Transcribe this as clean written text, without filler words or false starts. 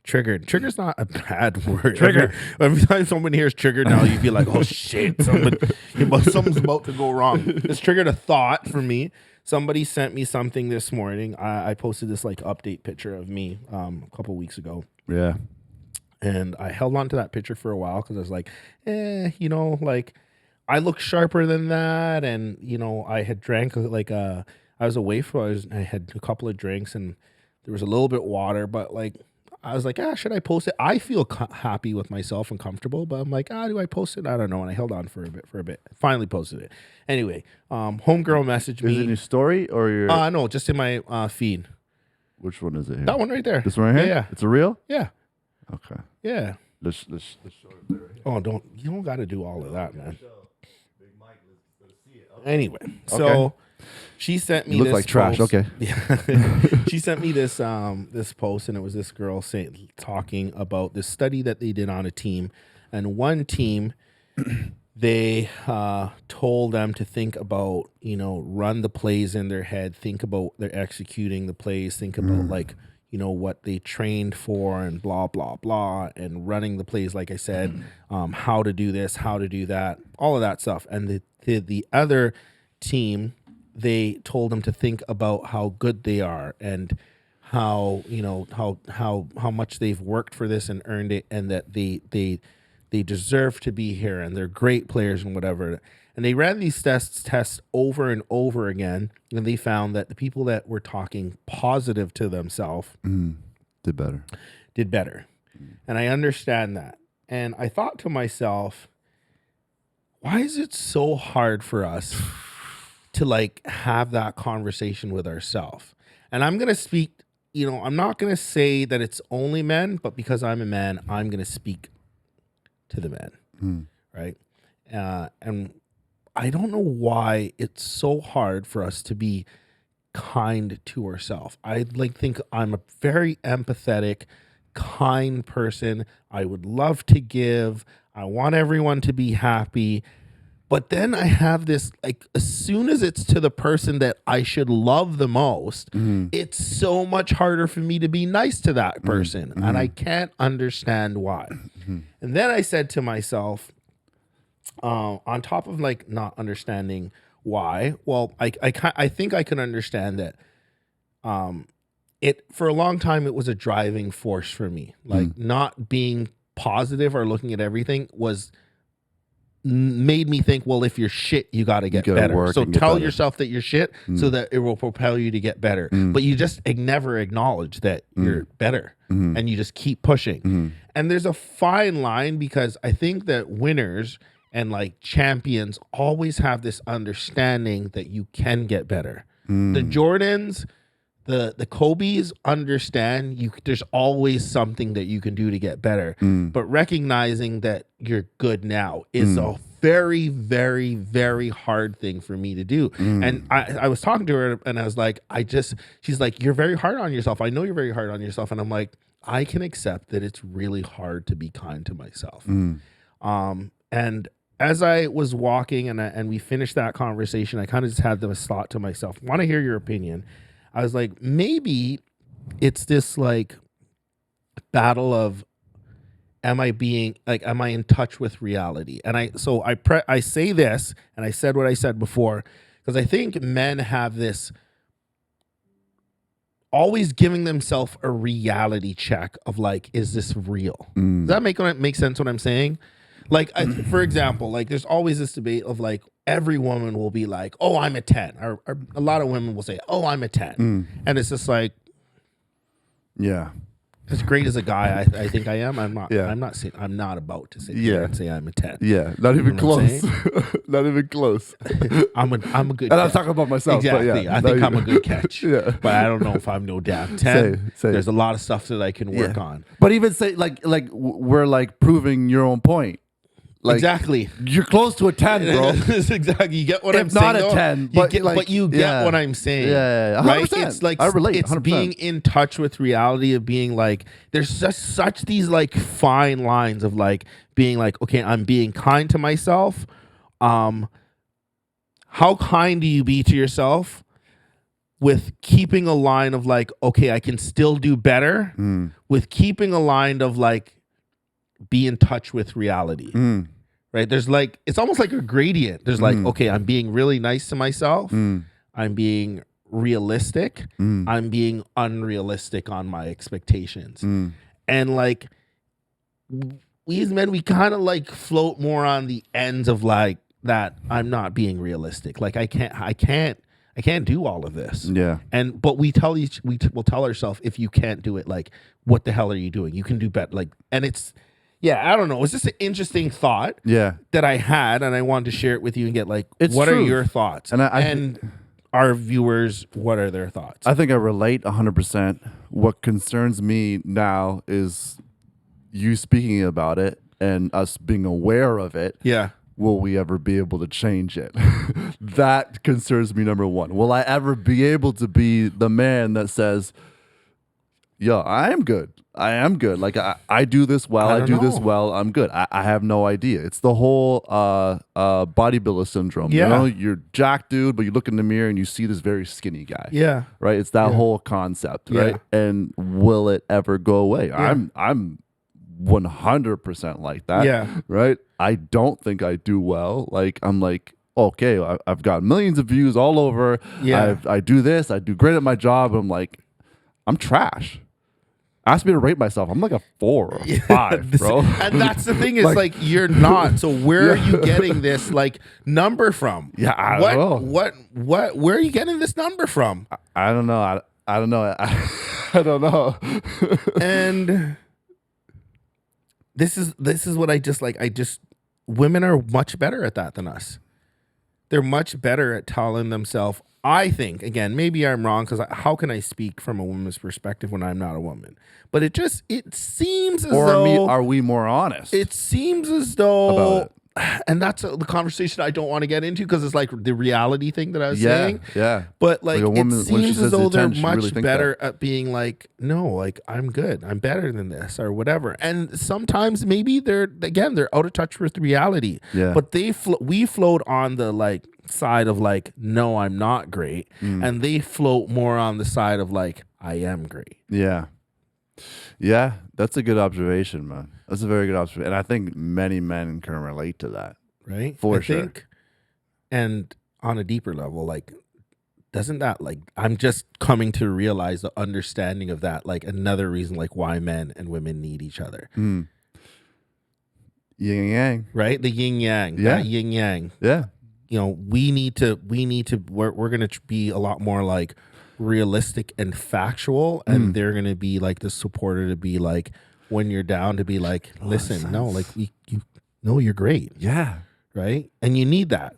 Triggered. Trigger's not a bad word. Trigger. Every time someone hears trigger now, you'd be like, oh shit, something's about to go wrong. It's triggered a thought for me. Somebody sent me something this morning. I posted this like update picture of me a couple weeks ago. Yeah. And I held on to that picture for a while because I was like, like I look sharper than that. And, I had drank like I was away I had a couple of drinks and there was a little bit of water, but like, I was like, should I post it? I feel happy with myself and comfortable, but I'm like, do I post it? I don't know. And I held on for a bit. Finally posted it. Anyway, homegirl messaged me. Is it in your story or your? No, just in my feed. Which one is it here? That one right there. This one right here? Yeah. It's a reel? Yeah. Okay. Yeah. Let's show it there. Oh, you don't got to do all of that, man. Anyway, so she sent me. You look this like trash. post. Okay. Yeah. She sent me this this post, and it was this girl talking about this study that they did on a team, and one team, they told them to think about run the plays in their head, think about they're executing the plays, think about what they trained for and blah, blah, blah, and running the plays, like I said, how to do this, how to do that, all of that stuff. And the other team, they told them to think about how good they are and how, how much they've worked for this and earned it, and that they deserve to be here and they're great players and whatever. And they ran these tests over and over again, and they found that the people that were talking positive to themselves did better. And I understand that. And I thought to myself, why is it so hard for us to like have that conversation with ourselves? And I'm going to speak, I'm not going to say that it's only men, but because I'm a man, I'm going to speak to the men, right? And I don't know why it's so hard for us to be kind to ourselves. I think I'm a very empathetic, kind person. I would love to give. I want everyone to be happy. But then I have this, like, as soon as it's to the person that I should love the most, it's so much harder for me to be nice to that person. And I can't understand why. And then I said to myself, on top of like not understanding why, well, I think I can understand that. It for a long time it was a driving force for me. Like not being positive or looking at everything made me think, well, if you're shit, you got to get better. So tell yourself that you're shit so that it will propel you to get better. But you just never acknowledge that you're better and you just keep pushing. And there's a fine line, because I think that winners and like champions always have this understanding that you can get better. The Jordans, the Kobe's understand there's always something that you can do to get better. But recognizing that you're good now is a very, very, very hard thing for me to do. And I was talking to her and I was like, she's like, you're very hard on yourself. I know you're very hard on yourself. And I'm like, I can accept that it's really hard to be kind to myself. And as I was walking and we finished that conversation, I kind of just had this thought to myself, want to hear your opinion. I was like, maybe it's this like battle of, am I in touch with reality? And I say this, and I said what I said before, because I think men have this always giving themselves a reality check of like, is this real? Does that make sense what I'm saying? Like, for example, like there's always this debate of like, every woman will be like, oh, I'm a 10. Or a lot of women will say, oh, I'm a 10. And it's just like, yeah, as great as a guy I think I am, I'm not about to say I'm a 10. Yeah, not even close. Not even close. I'm a good And I'm talking about myself. Exactly. But yeah, I think I'm a good catch. Yeah. But I don't know if I'm no damn 10. Same. There's a lot of stuff that I can work on. But even say like we're like proving your own point. Like, exactly. You're close to a 10, bro. Exactly. You get what I'm if saying? not a 10, but you get what I'm saying. Yeah. 100%. Right? It's like, I relate. it's 100%. being in touch with reality of being like, there's just such these like fine lines of like being like, okay, I'm being kind to myself. How kind do you be to yourself? with keeping a line of like, okay, I can still do better, with keeping a line of like, be in touch with reality. Right? There's like, it's almost like a gradient. There's like, okay, I'm being really nice to myself. I'm being realistic. I'm being unrealistic on my expectations. And like, we as men, we kind of like float more on the ends of like that. I'm not being realistic. Like I can't do all of this. Yeah. But we'll tell ourselves, if you can't do it, like, what the hell are you doing? You can do better. Like, and it's, yeah, I don't know. It's just an interesting thought that I had, and I wanted to share it with you and get like, what are your thoughts? And our viewers, what are their thoughts? I think I relate 100%. What concerns me now is you speaking about it and us being aware of it. Yeah. Will we ever be able to change it? That concerns me, number one. Will I ever be able to be the man that says, yo, I am good. I am good. Like, I do this well. I do this well. I'm good. I have no idea. It's the whole bodybuilder syndrome. Yeah. You know, you're jacked, dude, but you look in the mirror and you see this very skinny guy. Yeah. Right? It's that whole concept, right? And will it ever go away? Yeah. I'm 100% like that. Yeah. Right? I don't think I do well. Like, I'm like, okay, I've got millions of views all over. Yeah. I do this. I do great at my job. I'm like, I'm trash. Ask me to rate myself. I'm like a 4 or a 5, bro. And that's the thing is like you're not. So where are you getting this like number from? Yeah, I don't know. Where are you getting this number from? I don't know. I don't know. I don't know. And this is what I just like. Women are much better at that than us. They're much better at telling themselves, I think, again, maybe I'm wrong, because how can I speak from a woman's perspective when I'm not a woman? But it seems as though... are we more honest? It seems as though... About it. And that's the conversation I don't want to get into, because it's like the reality thing that I was saying. Yeah. But like a woman, it seems as though they're much really better at being like, no, like I'm good. I'm better than this or whatever. And sometimes maybe they're out of touch with reality. Yeah. But we float on the like side of like, no, I'm not great. And they float more on the side of like, I am great. Yeah. Yeah, that's a good observation, man. That's a very good observation. And I think many men can relate to that. Right? For sure. And on a deeper level, like, doesn't that, like, I'm just coming to realize the understanding of that, like, another reason, like, why men and women need each other. Yin and yang. Right? The yin yang. Yeah. That yin yang. Yeah. You know, we're going to be a lot more, like, realistic and factual, and they're going to be, like, the supporter to be, like, when you're down, to be like, listen, no, like, you're great. Yeah. Right? And you need that.